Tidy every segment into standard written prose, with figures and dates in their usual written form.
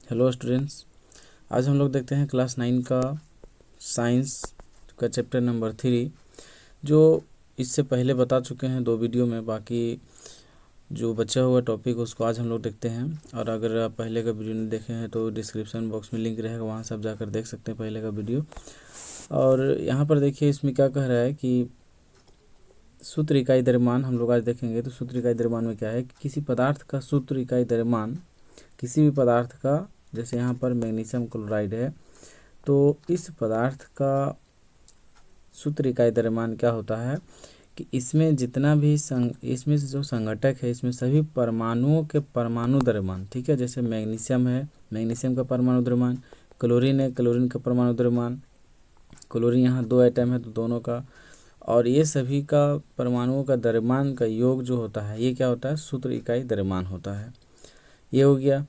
Hello students, आज हम लोग देखते हैं क्लास 9 का साइंस का चैप्टर नंबर 3, जो इससे पहले बता चुके हैं 2 वीडियो में। बाकी जो बचा हुआ टॉपिक उसको आज हम लोग देखते हैं। और अगर आप पहले का वीडियो नहीं देखे हैं तो डिस्क्रिप्शन बॉक्स में लिंक रहेगा, वहाँ से आप जाकर देख सकते हैं पहले का वीडियो। और यहाँ पर देखिए इसमें क्या कह रहा है कि सूत्र इकाई द्रव्यमान हम लोग आज देखेंगे। तो सूत्र इकाई द्रव्यमान में क्या है कि किसी पदार्थ का सूत्र इकाई द्रव्यमान, किसी भी पदार्थ का, जैसे यहाँ पर मैग्नीशियम क्लोराइड है, तो इस पदार्थ का सूत्र इकाई द्रव्यमान क्या होता है कि इसमें जितना भी इसमें से जो संघटक है, इसमें सभी परमाणुओं के परमाणु द्रव्यमान, ठीक है। जैसे मैग्नीशियम है, मैग्नीशियम का परमाणु द्रव्यमान, क्लोरीन है, क्लोरीन का परमाणु द्रव्यमान, क्लोरीन यहाँ 2 एटम है तो दोनों का, और ये सभी का परमाणुओं का द्रव्यमान का योग जो होता है, ये क्या होता है, सूत्र इकाई द्रव्यमान होता है। ये हो गया।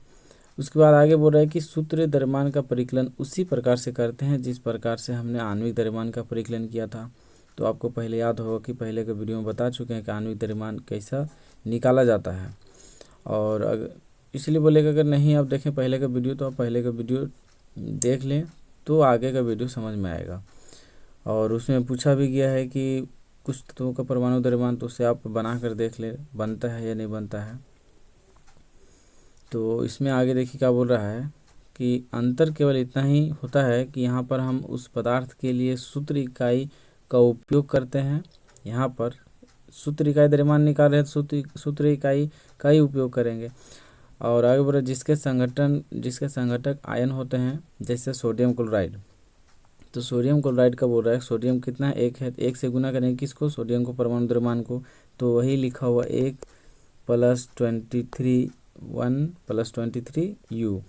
उसके बाद आगे बोल रहा है कि सूत्र द्रव्यमान का परिकलन उसी प्रकार से करते हैं जिस प्रकार से हमने आणविक द्रव्यमान का परिकलन किया था। तो आपको पहले याद होगा कि पहले के वीडियो में बता चुके हैं कि आणविक द्रव्यमान कैसा निकाला जाता है। और अगर इसलिए बोलेगा अगर नहीं आप देखें पहले का वीडियो तो आप पहले का वीडियो देख लें तो आगे का वीडियो समझ में आएगा। और उसमें पूछा भी गया है कि कुछ तत्वों का परमाणु द्रव्यमान, तो उसे आप बना कर देख ले बनता है या नहीं बनता है। तो इसमें आगे देखिए क्या बोल रहा है कि अंतर केवल इतना ही होता है कि यहाँ पर हम उस पदार्थ के लिए सूत्र इकाई का उपयोग करते हैं। यहाँ पर सूत्र इकाई द्रव्यमान निकाल रहे हैं तो सूत्र इकाई का ही उपयोग करेंगे। और आगे बोल रहे जिसके संघटक आयन होते हैं, जैसे सोडियम क्लोराइड। तो सोडियम क्लोराइड का बोल रहा है सोडियम कितना है, 1 है, 1 से गुना करेंगे किसको, सोडियम को, परमाणु द्रव्यमान को। तो वही लिखा हुआ 1 + 23 1 + 23 U,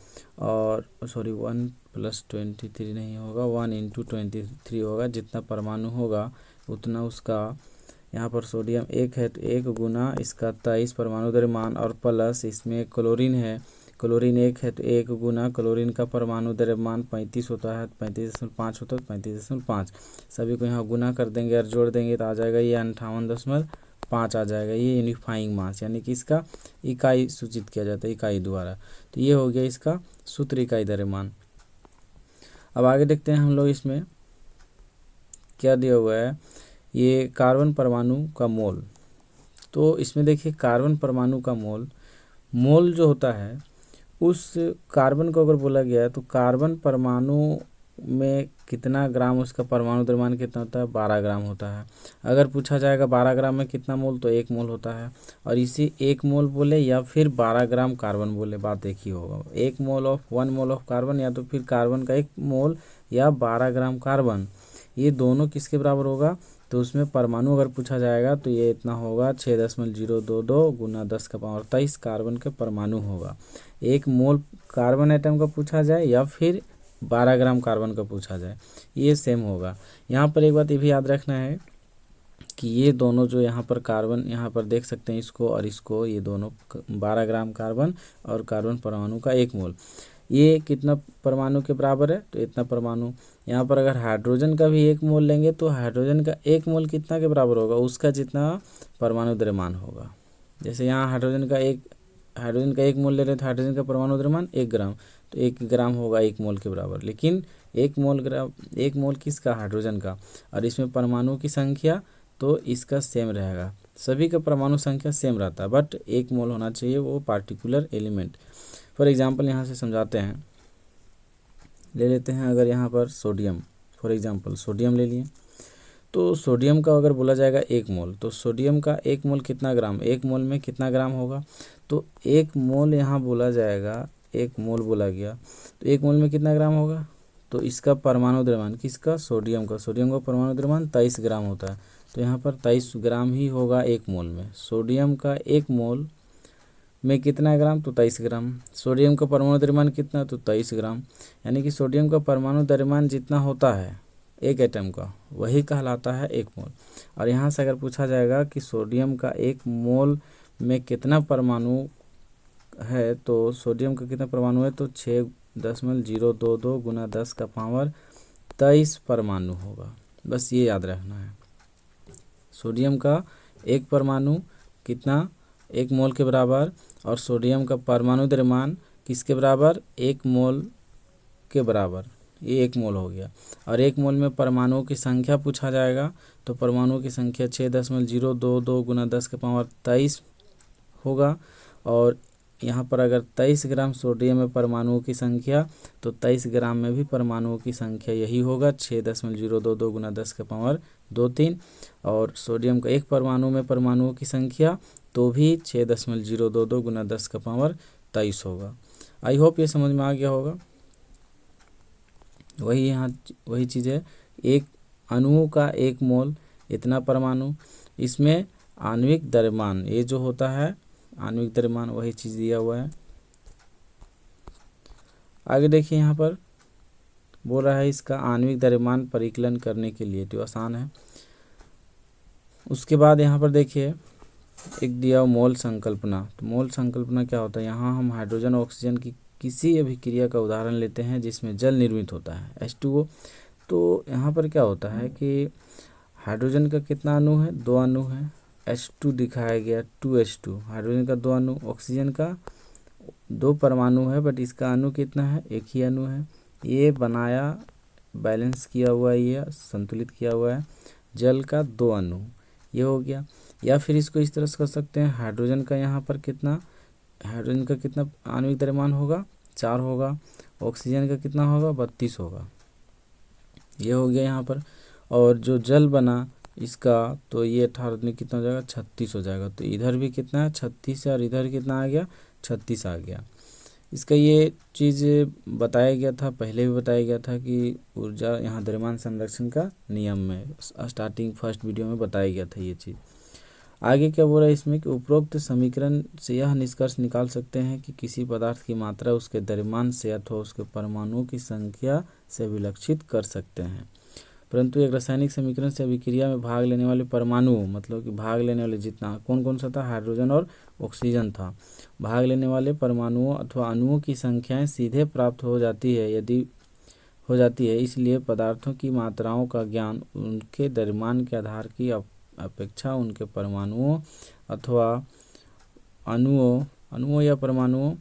और सॉरी 1 + 23 नहीं होगा, 1 × 23 होगा। जितना परमाणु होगा उतना उसका, यहाँ पर सोडियम 1 है तो 1 गुना इसका 23 परमाणु द्रव्यमान, और प्लस इसमें क्लोरीन है, क्लोरीन 1 है तो 1 गुना क्लोरीन का परमाणु द्रव्यमान 35 होता है, 35.5 होता है, 35.5 सभी को यहाँ गुना कर देंगे और जोड़ देंगे तो आ जाएगा ये 58.5 आ जाएगा। ये यूनिफाइंग मास यानी कि इसका इकाई सूचित किया जाता है इकाई द्वारा। तो ये हो गया इसका सूत्र इकाई द्रव्यमान। अब आगे देखते हैं हम लोग इसमें क्या दिया हुआ है, ये कार्बन परमाणु का मोल। तो इसमें देखिए कार्बन परमाणु का मोल जो होता है, उस कार्बन को अगर बोला गया है तो कार्बन परमाणु में कितना ग्राम उसका परमाणु द्रव्यमान कितना होता है, 12 ग्राम होता है। अगर पूछा जाएगा 12 ग्राम में कितना मोल, तो 1 मोल होता है। और इसी 1 मोल बोले या फिर 12 ग्राम कार्बन बोले, बात एक ही होगा। 1 मोल ऑफ कार्बन, या तो फिर कार्बन का 1 मोल या 12 ग्राम कार्बन, ये दोनों किसके बराबर होगा। तो उसमें परमाणु अगर पूछा जाएगा तो ये इतना होगा 6.022 गुना 10⁻23 कार्बन के परमाणु होगा। 1 मोल कार्बन एटम का पूछा जाए या फिर 12 ग्राम कार्बन का पूछा जाए, ये सेम होगा। यहाँ पर एक बात ये भी याद रखना है कि ये दोनों जो यहाँ पर कार्बन, यहाँ पर देख सकते हैं इसको और इसको, ये दोनों 12 ग्राम कार्बन और कार्बन परमाणु का 1 मोल, ये कितना परमाणु के बराबर है, तो इतना परमाणु। यहाँ पर अगर हाइड्रोजन का भी 1 मोल लेंगे तो हाइड्रोजन का 1 मोल कितना के बराबर होगा, उसका जितना परमाणु द्रव्यमान होगा। जैसे यहाँ हाइड्रोजन का 1 मोल ले रहे थे, हाइड्रोजन का परमाणु द्रव्यमान 1 ग्राम, तो 1 ग्राम होगा 1 मोल के बराबर। लेकिन 1 मोल किसका, हाइड्रोजन का। और इसमें परमाणु की संख्या तो इसका सेम रहेगा, सभी का परमाणु संख्या सेम रहता है, बट 1 मोल होना चाहिए वो पार्टिकुलर एलिमेंट। फॉर एग्जांपल यहाँ से समझाते हैं, ले लेते हैं अगर यहाँ पर सोडियम, फॉर एग्जांपल सोडियम ले लिए। तो सोडियम का अगर बोला जाएगा 1 मोल, तो सोडियम का 1 मोल कितना ग्राम, 1 मोल में कितना ग्राम होगा। तो 1 मोल यहाँ बोला जाएगा, 1 मोल बोला गया तो 1 मोल में कितना ग्राम होगा। तो इसका परमाणु द्रव्यमान किसका, सोडियम का परमाणु द्रव्यमान 23 ग्राम होता है, तो यहाँ पर 23 ग्राम ही होगा 1 मोल में। सोडियम का 1 मोल में कितना ग्राम, तो 23 ग्राम। सोडियम का परमाणु द्रव्यमान कितना, तो 23 ग्राम। यानी कि सोडियम का परमाणु द्रव्यमान जितना होता है एक एटम का, वही कहलाता है 1 मोल। और यहाँ से अगर पूछा जाएगा कि सोडियम का 1 मोल में कितना परमाणु है, तो सोडियम का कितना परमाणु है, तो 6.022 गुना 10⁻23 परमाणु होगा। बस ये याद रखना है, सोडियम का 1 परमाणु कितना, 1 मोल के बराबर, और सोडियम का परमाणु द्रव्यमान किसके बराबर, 1 मोल के बराबर, ये 1 मोल हो गया। और 1 मोल में परमाणुओं की संख्या पूछा जाएगा, तो परमाणुओं की संख्या 6.022 गुना 10⁻23 होगा। और यहाँ पर अगर 23 ग्राम सोडियम में परमाणुओं की संख्या, तो 23 ग्राम में भी परमाणुओं की संख्या यही होगा, 6.022 गुना 10⁻23। और सोडियम का एक परमाणु में परमाणुओं की संख्या तो भी 6.022 गुना 10⁻23 होगा। आई होप ये समझ में आ गया होगा। वही चीज़ है, एक अणु का 1 मोल इतना परमाणु, इसमें आणविक द्रव्यमान, ये जो होता है आणविक द्रव्यमान, वही चीज़ दिया हुआ है। आगे देखिए, यहाँ पर बोल रहा है इसका आणविक द्रव्यमान परिकलन करने के लिए, तो आसान है। उसके बाद यहाँ पर देखिए एक दिया मोल संकल्पना। तो मोल संकल्पना क्या होता है, यहाँ हम हाइड्रोजन और ऑक्सीजन की किसी अभिक्रिया का उदाहरण लेते हैं जिसमें जल निर्मित होता है, H2O। तो यहाँ पर क्या होता है कि हाइड्रोजन का कितना अणु है, 2 अणु है, H2 दिखाया गया, 2H2। हाइड्रोजन का 2 अणु, ऑक्सीजन का 2 परमाणु है, बट इसका अणु कितना है, 1 ही अणु है। ये बनाया, बैलेंस किया हुआ है, ये संतुलित किया हुआ है। जल का 2 अणु, ये हो गया। या फिर इसको इस तरह से कर सकते हैं, हाइड्रोजन का यहाँ पर कितना, हाइड्रोजन का कितना आणविक द्रव्यमान होगा, 4 होगा। ऑक्सीजन का कितना होगा, 32 होगा। ये हो गया यहाँ पर। और जो जल बना इसका, तो ये 18 में कितना हो जाएगा, 36 हो जाएगा। तो इधर भी कितना है, 36 है, और इधर कितना आ गया, 36 आ गया। इसका ये चीज़ बताया गया था, पहले भी बताया गया था कि ऊर्जा यहाँ द्रव्यमान संरक्षण का नियम में स्टार्टिंग फर्स्ट वीडियो में बताया गया था ये चीज़। आगे क्या बोल रहा है इसमें कि उपरोक्त समीकरण से यह निष्कर्ष निकाल सकते हैं कि किसी पदार्थ की मात्रा उसके द्रव्यमान से अथवा उसके परमाणुओं की संख्या से विलक्षित कर सकते हैं, परंतु एक रासायनिक समीकरण से अभिक्रिया में भाग लेने वाले परमाणुओं, मतलब कि भाग लेने वाले जितना कौन कौन सा था, हाइड्रोजन और ऑक्सीजन था, भाग लेने वाले परमाणुओं अथवा अणुओं की संख्याएं सीधे प्राप्त हो जाती है। इसलिए पदार्थों की मात्राओं का ज्ञान उनके द्रव्यमान के आधार की अपेक्षा उनके परमाणुओं अथवा अणुओं या परमाणुओं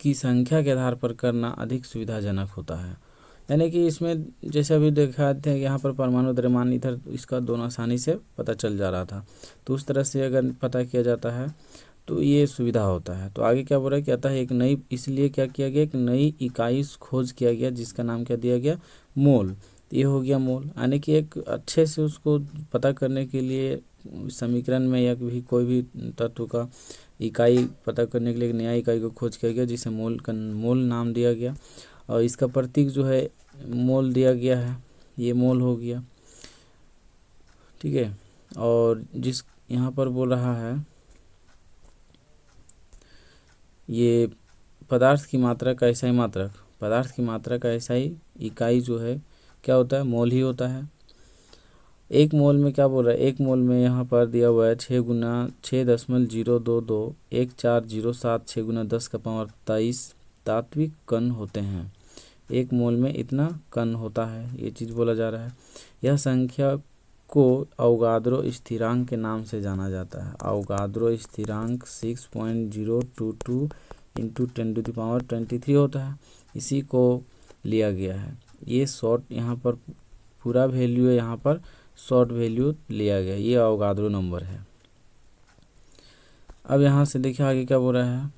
की संख्या के आधार पर करना अधिक सुविधाजनक होता है। यानी कि इसमें जैसे अभी देखा थे, यहाँ पर परमाणु द्रव्यमान इधर इसका दोनों आसानी से पता चल जा रहा था, तो उस तरह से अगर पता किया जाता है तो ये सुविधा होता है। तो आगे क्या बोल रहा है, कहता है एक नई, इसलिए क्या किया गया, एक नई इकाई खोज किया गया जिसका नाम क्या दिया गया, मोल। ये हो गया मोल, यानी कि एक अच्छे से उसको पता करने के लिए समीकरण में या भी कोई भी तत्व का इकाई पता करने के लिए एक नया इकाई को खोज किया गया जिसे मोल नाम दिया गया। और इसका प्रतीक जो है मोल दिया गया है, ये मोल हो गया, ठीक है। और जिस यहाँ पर बोल रहा है ये पदार्थ की मात्रा का ऐसा ही मात्रक, पदार्थ की मात्रा का ऐसा ही इकाई जो है क्या होता है, मोल ही होता है। 1 मोल में क्या बोल रहा है, 1 मोल में यहाँ पर दिया हुआ है 6 गुना 6.022 6 गुना 10⁻23 तात्विक कण होते हैं। 1 मोल में इतना कण होता है, ये चीज़ बोला जा रहा है। यह संख्या को अवोगाद्रो स्थिरांक के नाम से जाना जाता है। अवोगाद्रो स्थिरांक 6.022 इंटू 10⁻23 होता है, इसी को लिया गया है। ये शॉर्ट यहाँ पर पूरा वैल्यू है, यहाँ पर शॉर्ट वैल्यू लिया गया, ये अवोगाद्रो नंबर है। अब यहाँ से देखिए आगे क्या बोल रहा है,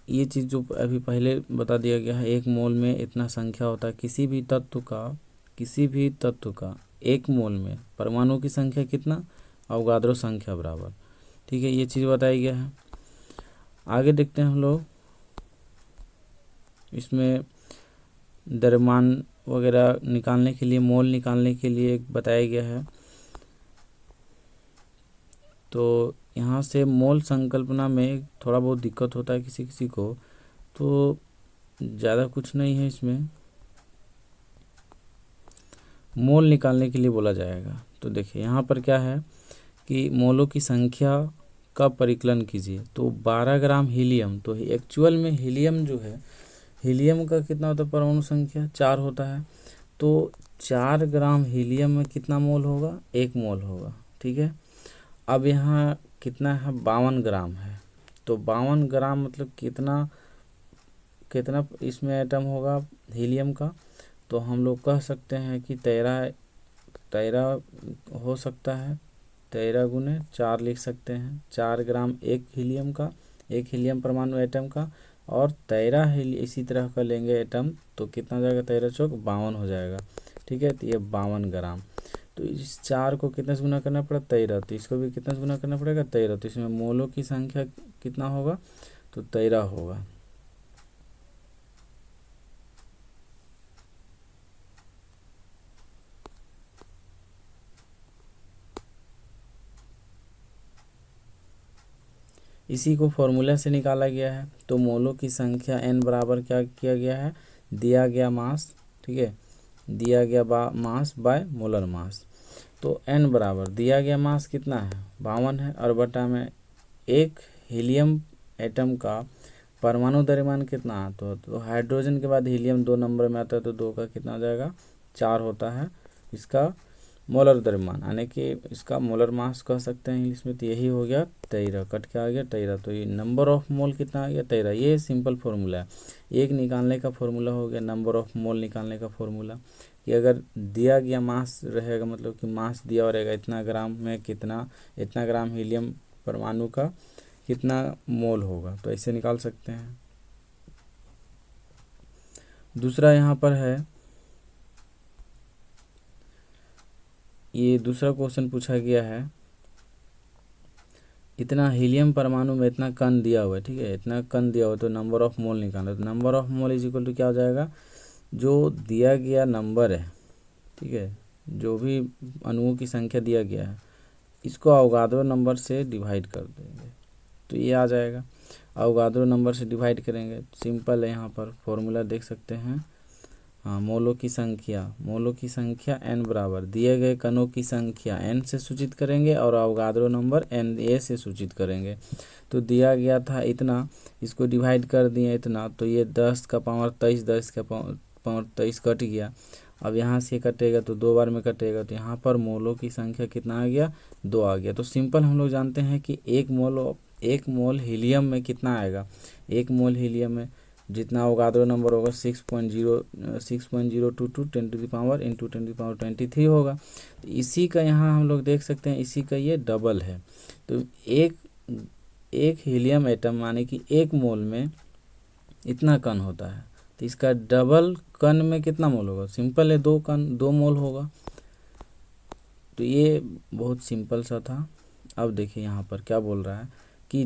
ये चीज़ जो अभी पहले बता दिया गया है, 1 मोल में इतना संख्या होता है। किसी भी तत्व का 1 मोल में परमाणु की संख्या कितना, अवोगाद्रो संख्या बराबर, ठीक है, ये चीज़ बताया गया है। आगे देखते हैं हम लोग, इसमें द्रव्यमान वगैरह निकालने के लिए, मोल निकालने के लिए बताया गया है। तो यहाँ से मोल संकल्पना में थोड़ा बहुत दिक्कत होता है किसी किसी को, तो ज़्यादा कुछ नहीं है इसमें, मोल निकालने के लिए बोला जाएगा। तो देखिए यहाँ पर क्या है कि मोलों की संख्या का परिकलन कीजिए। तो 12 ग्राम हीलियम, तो एक्चुअल में हीलियम जो है, हीलियम का कितना होता है, परमाणु संख्या 4 होता है। तो 4 ग्राम हीलियम में कितना मोल होगा, 1 मोल होगा, ठीक है। अब यहाँ कितना है, 52 ग्राम है, तो 52 ग्राम मतलब कितना कितना इसमें एटम होगा हीलियम का। तो हम लोग कह सकते हैं कि 13 हो सकता है, 13 × 4 लिख सकते हैं। 4 ग्राम एक हीलियम परमाणु एटम का, और 13 इसी तरह का लेंगे एटम, तो कितना हो जाएगा, 13 चौक 52 हो जाएगा। ठीक है, तो ये 52 ग्राम। तो इस 4 को कितने से गुना करना पड़ा, 13, तो इसको भी कितने से गुना करना पड़ेगा, 13। तो इसमें मोलों की संख्या कितना होगा, तो 13 होगा। इसी को फॉर्मूला से निकाला गया है। तो मोलों की संख्या n बराबर क्या किया गया है, दिया गया मास, ठीक है, दिया गया मास बाय मोलर मास। तो n बराबर दिया गया मास कितना है, 52 है, और बटा में एक हीलियम एटम का परमाणु द्रव्यमान कितना है, तो हाइड्रोजन के बाद हीलियम 2 नंबर में आता है, तो 2 का कितना हो जाएगा, 4 होता है इसका मोलर द्रव्यमान, यानी कि इसका मोलर मास कह सकते हैं इंग्लिश में। तो यही हो गया 13, कट के आ गया 13। तो ये नंबर ऑफ मोल कितना आ गया, 13। ये सिंपल फार्मूला है, एक निकालने का फार्मूला हो गया, नंबर ऑफ मोल निकालने का फार्मूला। कि अगर दिया गया मास रहेगा, मतलब कि मास दिया हो रहेगा इतना ग्राम में कितना, इतना ग्राम हीलियम परमाणु का कितना मोल होगा, तो ऐसे निकाल सकते हैं। दूसरा यहाँ पर है, ये दूसरा क्वेश्चन पूछा गया है, इतना हीलियम परमाणु में इतना कण दिया हुआ है, ठीक है, इतना कण दिया हुआ, तो नंबर ऑफ मोल निकालना। तो number of mole is equal to क्या हो जाएगा, जो दिया गया नंबर है, ठीक है, जो भी अणुओं की संख्या दिया गया है, इसको अवोगाद्रो नंबर से डिवाइड कर देंगे, तो ये आ जाएगा। अवोगाद्रो नंबर से डिवाइड करेंगे, सिंपल है, यहाँ पर फॉर्मूला देख सकते हैं। हाँ, मोलों की संख्या n बराबर दिए गए कणों की संख्या n से सूचित करेंगे, और अवोगाद्रो नंबर Na से सूचित करेंगे। तो दिया गया था इतना, इसको डिवाइड कर दिए इतना, तो ये 10 का पावर 23, 10 का पावर 23 कट गया। अब यहाँ से कटेगा तो 2 बार में कटेगा, तो यहाँ पर मोलों की संख्या कितना आ गया, 2 आ गया। तो सिंपल हम लोग जानते हैं कि एक मोल हीलियम में कितना आएगा, एक मोल हीलियम में जितना अवोगाद्रो नंबर होगा 6.022 10⁻⁻³ इंटू 10⁻23 होगा। तो इसी का यहाँ हम लोग देख सकते हैं, इसी का ये डबल है। तो एक हीलियम एटम माने कि एक मोल में इतना कण होता है, तो इसका डबल कण में कितना मोल होगा, सिंपल है, 2 मोल होगा। तो ये बहुत सिंपल सा था। अब देखिए यहाँ पर क्या बोल रहा है कि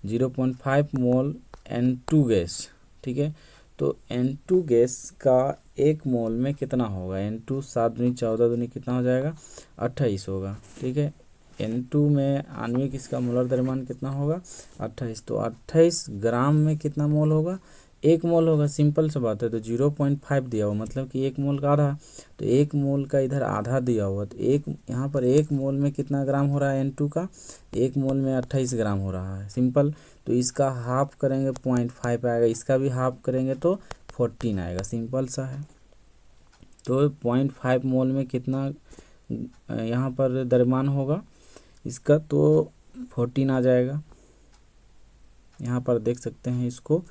0.5 मोल N2 गैस, ठीक है। तो N2 गैस का एक मोल में कितना होगा, N2 7 दूनी 14 दूनी कितना हो जाएगा, 28 होगा, ठीक है। N2 में आणविक इसका मोलर द्रव्यमान कितना होगा, 28। तो 28 ग्राम में कितना मोल होगा, एक मोल होगा, सिंपल सा बात है। तो 0.5 दिया हुआ मतलब कि एक मोल का आधा, तो एक मोल का इधर आधा दिया हुआ, तो यहाँ पर एक मोल में कितना ग्राम हो रहा है N2 का, एक मोल में 28 ग्राम हो रहा है, सिंपल। तो इसका हाफ करेंगे 0.5 आएगा, इसका भी हाफ करेंगे तो 14 आएगा, सिंपल सा है। तो 0.5 मोल में कितना यहाँ पर द्रव्यमान होगा इसका, तो 14 आ जाएगा। यहाँ पर देख सकते हैं इसको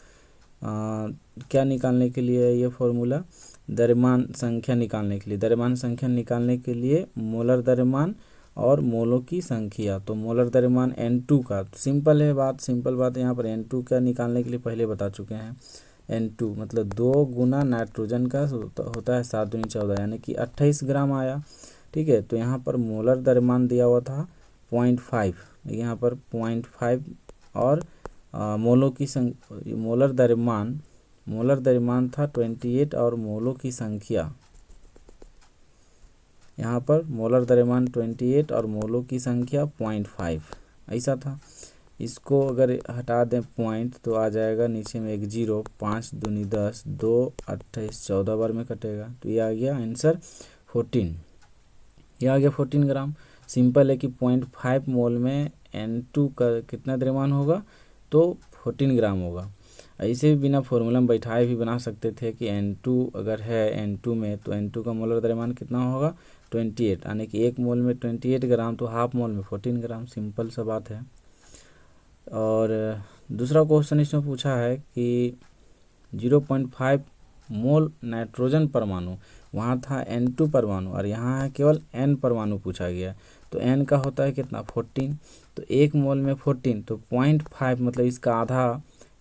क्या निकालने के लिए ये फॉर्मूला, द्रव्यमान संख्या निकालने के लिए, द्रव्यमान संख्या निकालने के लिए मोलर द्रव्यमान और मोलों की संख्या। तो मोलर द्रव्यमान N2 का, सिंपल बात यहाँ पर N2 का निकालने के लिए पहले बता चुके हैं। N2 मतलब 2 गुना नाइट्रोजन का होता है 7 दूनी 14, यानी कि 28 ग्राम आया, ठीक है। तो यहाँ पर मोलर द्रव्यमान दिया हुआ था 0.5, यहाँ पर 0.5, और मोलों की मोलर द्रव्यमान था 28, और मोलों की संख्या यहाँ पर मोलर द्रव्यमान 28 और मोलों की संख्या 0.5 ऐसा था। इसको अगर हटा दें पॉइंट तो आ जाएगा नीचे में एक 0, 5 दूनी 10, 2 28 14 बार में कटेगा, तो ये आ गया आंसर 14। ये आ गया 14 ग्राम। सिंपल है कि 0.5 मोल में N2 का कितना द्रव्यमान होगा, तो 14 ग्राम होगा। ऐसे भी बिना फॉर्मूला में बैठाए भी बना सकते थे कि N2 अगर है N2 में, तो N2 का मोलर द्रव्यमान कितना होगा, 28, यानी कि 1 मोल में 28 ग्राम, तो हाफ मोल में 14 ग्राम, सिंपल सा बात है। और दूसरा क्वेश्चन इसमें पूछा है कि 0.5 मोल नाइट्रोजन परमाणु, वहाँ था N2 परमाणु और यहाँ है केवल N परमाणु पूछा गया। तो N का होता है कितना 14, तो 1 मोल में 14, तो 0.5 मतलब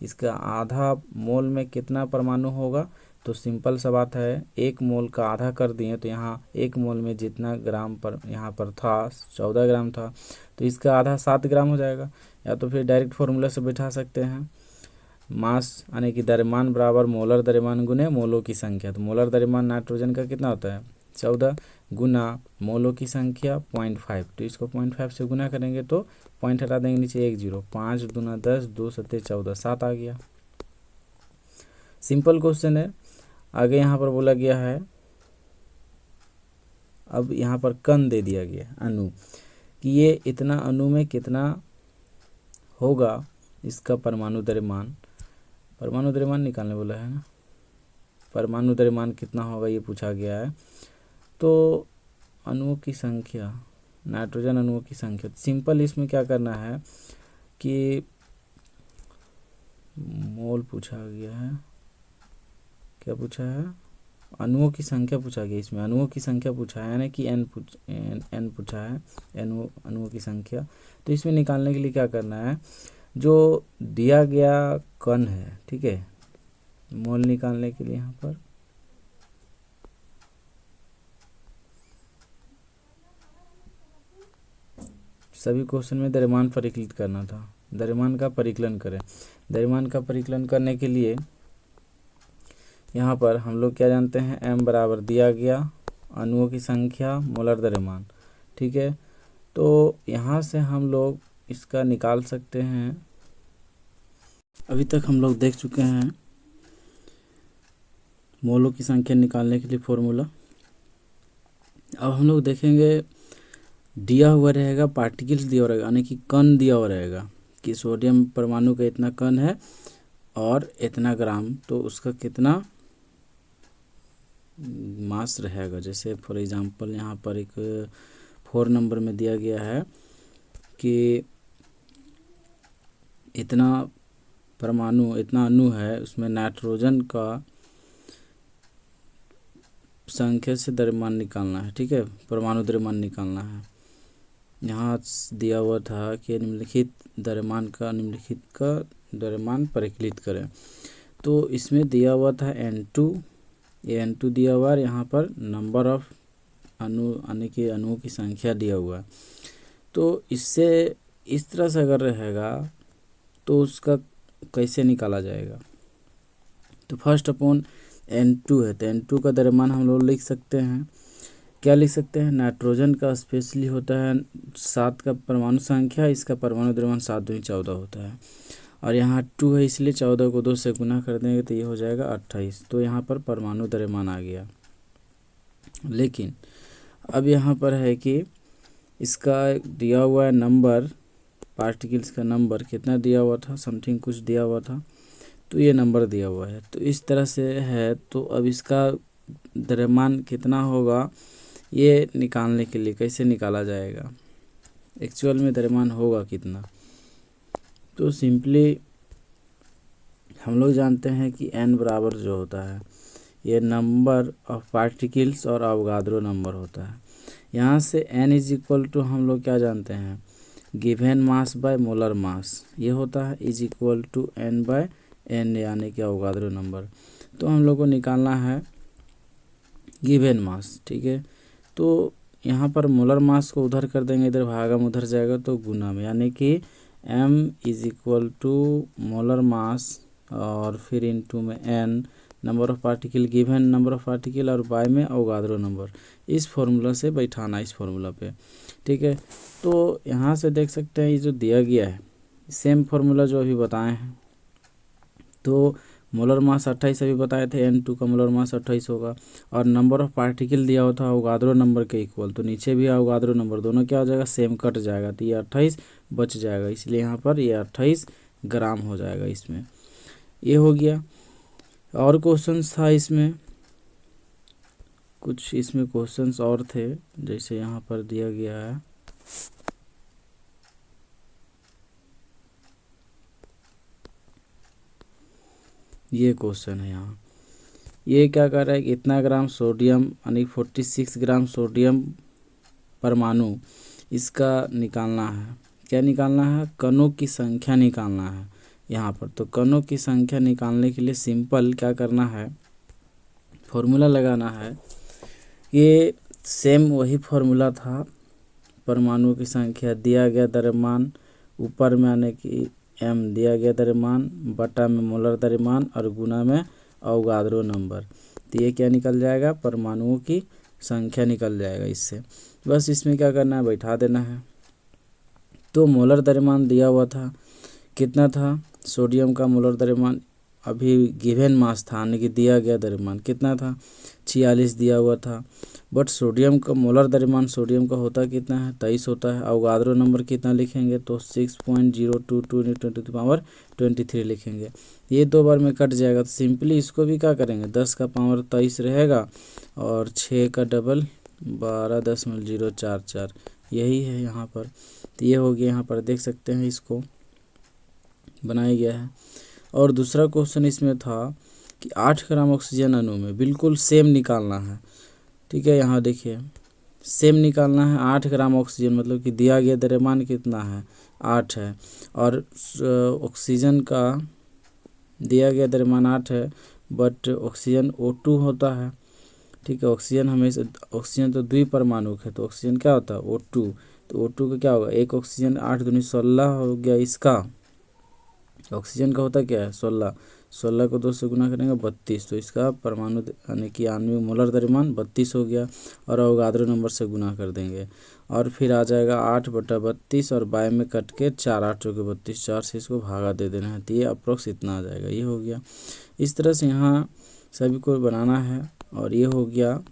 इसका आधा मोल में कितना परमाणु होगा। तो सिंपल सा बात है, 1 मोल का आधा कर दिए, तो यहाँ 1 मोल में जितना ग्राम पर यहाँ पर था 14 ग्राम था, तो इसका आधा 7 ग्राम हो जाएगा। या तो फिर डायरेक्ट फॉर्मूला से बैठा सकते हैं, मास यानी कि द्रव्यमान बराबर मोलर द्रव्यमान गुने मोलों की संख्या। तो मोलर द्रव्यमान नाइट्रोजन का कितना होता है 14 गुना मोलों की संख्या 0.5, तो इसको 0.5 से गुना करेंगे तो पॉइंट हटा देंगे नीचे 1 0, 5 दूना 10, 2 सत्ते 14, 7 आ गया। सिंपल क्वेश्चन है। आगे यहाँ पर बोला गया है, अब यहाँ पर कण दे दिया गया अणु कि ये इतना अणु में कितना होगा इसका परमाणु द्रव्यमान निकालने बोला है ना, परमाणु द्रव्यमान कितना होगा ये पूछा गया है। तो अणुओं की संख्या, नाइट्रोजन अणुओं की संख्या, सिंपल इसमें क्या करना है कि मोल पूछा गया है, क्या पूछा है, अणुओं की संख्या पूछा गया। इसमें अणुओं की संख्या पूछा है, यानी कि एन पूछा है, अणुओं की संख्या। तो इसमें निकालने के लिए क्या करना है, जो दिया गया कण है, ठीक है, मोल निकालने के लिए यहाँ पर सभी क्वेश्चन में द्रव्यमान परिकलित करना था, द्रव्यमान का परिकलन करें। द्रव्यमान का परिकलन करने के लिए यहाँ पर हम लोग क्या जानते हैं, m बराबर दिया गया अणुओं की संख्या मोलर द्रव्यमान, ठीक है। तो यहाँ से हम लोग इसका निकाल सकते हैं। अभी तक हम लोग देख चुके हैं मोलों की संख्या निकालने के लिए फॉर्मूला। अब हम लोग देखेंगे, दिया हुआ रहेगा पार्टिकल्स दिया हुआ रहेगा, यानी कि कण दिया हुआ रहेगा कि सोडियम परमाणु का इतना कण है और इतना ग्राम, तो उसका कितना मास रहेगा। जैसे फॉर एग्जांपल यहाँ पर एक 4 नंबर में दिया गया है कि इतना परमाणु, इतना अणु है, उसमें नाइट्रोजन का संख्या से द्रव्यमान निकालना है, ठीक है, परमाणु द्रव्यमान निकालना है। यहाँ दिया हुआ था कि निम्नलिखित का द्रव्यमान परिकलित करें। तो इसमें दिया हुआ था N2, ये N2 दिया हुआ है, यहाँ पर नंबर ऑफ अणु यानी कि अणुओं की संख्या दिया हुआ है। तो इससे इस तरह से अगर रहेगा तो उसका कैसे निकाला जाएगा। तो फर्स्ट अपॉन N2 है, तो N2 का द्रव्यमान हम लोग लिख सकते हैं, क्या लिख सकते हैं, नाइट्रोजन का स्पेशली होता है 7 का परमाणु संख्या, इसका परमाणु द्रव्यमान 7 दूनी 14 होता है, और यहाँ 2 है इसलिए 14 को 2 से गुना कर देंगे तो ये हो जाएगा 28। तो यहाँ पर परमाणु द्रव्यमान आ गया। लेकिन अब यहाँ पर है कि इसका दिया हुआ है नंबर, पार्टिकल्स का नंबर कितना दिया हुआ था, समथिंग कुछ दिया हुआ था, तो ये नंबर दिया हुआ है, तो इस तरह से है। तो अब इसका द्रव्यमान कितना होगा ये निकालने के लिए कैसे निकाला जाएगा, एक्चुअल में द्रव्यमान होगा कितना। तो सिंपली हम लोग जानते हैं कि n बराबर जो होता है ये नंबर ऑफ पार्टिकल्स और अवगाद्रो नंबर होता है। यहाँ से n इज इक्वल टू हम लोग क्या जानते हैं, given mass by molar mass, ये होता है is equal to n by n, यानी कि अवगाद्रो नंबर। तो हम लोग को निकालना है गिवन मास, ठीक है। तो यहाँ पर मोलर मास को उधर कर देंगे, इधर भागम उधर जाएगा तो गुना में, यानी कि m is equal to molar mass और फिर इनटू में n number of particle, given number of particle, और बाय में अवगाद्रो नंबर। इस फॉर्मूला से बैठाना इस फॉर्मूला पे, ठीक है। तो यहाँ से देख सकते हैं ये जो दिया गया है सेम फॉर्मूला जो अभी बताए हैं। तो मोलर मास 28 अभी बताए थे, N2 का मोलर मास 28 होगा, और नंबर ऑफ पार्टिकल दिया हुआ था अवगाद्रो नंबर के इक्वल, तो नीचे भी अवगाद्रो नंबर, दोनों क्या हो जाएगा, सेम कट जाएगा, तो ये 28 बच जाएगा, इसलिए यहाँ पर ये 28 ग्राम हो जाएगा। इसमें ये हो गया। और क्वेश्चन था इसमें कुछ इसमें क्वेश्चंस और थे, जैसे यहाँ पर दिया गया है। ये क्वेश्चन है यहाँ, ये क्या कर रहा है कि इतना ग्राम सोडियम यानी 46 ग्राम सोडियम परमाणु, इसका निकालना है। क्या निकालना है? कणों की संख्या निकालना है यहाँ पर। तो कणों की संख्या निकालने के लिए सिंपल क्या करना है, फॉर्मूला लगाना है। ये सेम वही फॉर्मूला था, परमाणु की संख्या दिया गया द्रव्यमान, ऊपर में आने की m दिया गया द्रव्यमान, बटा में मोलर द्रव्यमान और गुना में अवोगाद्रो नंबर। तो ये क्या निकल जाएगा? परमाणुओं की संख्या निकल जाएगा इससे। बस इसमें क्या करना है, बैठा देना है। तो मोलर द्रव्यमान दिया हुआ था, कितना था? सोडियम का मोलर द्रव्यमान अभी गिवन मास था, यानी कि दिया गया द्रव्यमान कितना था? 46 दिया हुआ था। बट सोडियम का मोलर द्रव्यमान सोडियम का होता कितना है? 23 होता है। अवोगाद्रो नंबर कितना लिखेंगे? तो 6.022 × 10⁻23 लिखेंगे। ये 2 बार में कट जाएगा, तो सिंपली इसको भी क्या करेंगे, 10 का पावर 23 रहेगा और 6 का डबल 12.044, यही है यहाँ पर। तो ये हो गया, यहाँ पर देख सकते हैं इसको बनाया गया है। और दूसरा क्वेश्चन इसमें था कि 8 ग्राम ऑक्सीजन अणु में बिल्कुल सेम निकालना है। ठीक है, यहाँ देखिए सेम निकालना है। 8 ग्राम ऑक्सीजन मतलब कि दिया गया द्रव्यमान कितना है? 8 है, और ऑक्सीजन का दिया गया द्रव्यमान 8 है, बट ऑक्सीजन O2 होता है। ठीक है, ऑक्सीजन हमेशा, ऑक्सीजन तो द्विपरमाणुक है, तो ऑक्सीजन क्या होता है? O2। तो O2 का क्या होगा? एक ऑक्सीजन 8 दूनी 16 हो गया इसका। ऑक्सीजन का होता क्या है? 16 को 2 से गुना करेंगे 32, तो इसका परमाणु यानी कि आणविक मोलर द्रव्यमान 32 हो गया, और अवोगाद्रो नंबर से गुना कर देंगे और फिर आ जाएगा 8/32 और बाय में कट के 4 8 के 32, 4 से इसको भागा दे देना है। तो ये अप्रोक्स इतना आ जाएगा, ये हो गया। इस तरह से यहाँ सभी को बनाना है, और ये हो गया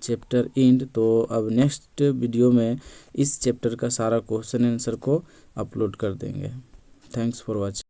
चैप्टर एंड। तो अब नेक्स्ट वीडियो में इस चैप्टर का सारा क्वेश्चन आंसर को अपलोड कर देंगे। Thanks for watching.